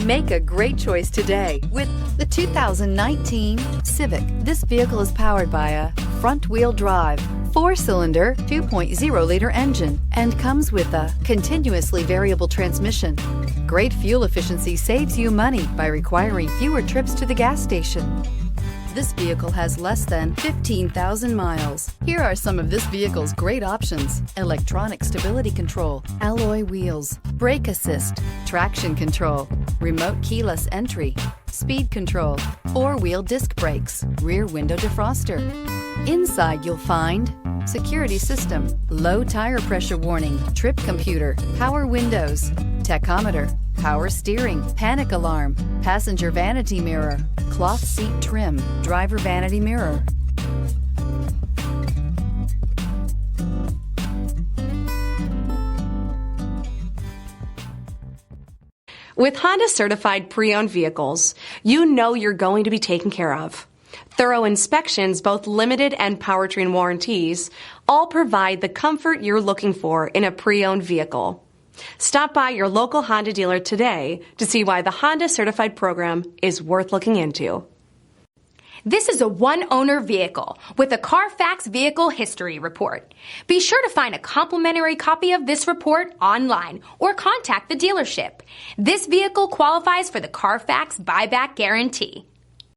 Make a great choice today with the 2019 Civic. This vehicle is powered by a front-wheel drive, 4-cylinder, 2.0-liter engine, and comes with a continuously variable transmission. Great fuel efficiency saves you money by requiring fewer trips to the gas station. This vehicle has less than 15,000 miles. Here are some of this vehicle's great options: electronic stability control, alloy wheels, brake assist, traction control, remote keyless entry, speed control, 4-wheel disc brakes, rear window defroster. Inside you'll find security system, low tire pressure warning, trip computer, power windows, tachometer, power steering, panic alarm, passenger vanity mirror, cloth seat trim, driver vanity mirror. With Honda certified pre-owned vehicles, you know you're going to be taken care of. Thorough inspections, both limited and powertrain warranties, all provide the comfort you're looking for in a pre-owned vehicle. Stop by your local Honda dealer today to see why the Honda Certified program is worth looking into. This is a one-owner vehicle with a CARFAX Vehicle History Report. Be sure to find a complimentary copy of this report online or contact the dealership. This vehicle qualifies for the CARFAX Buyback Guarantee.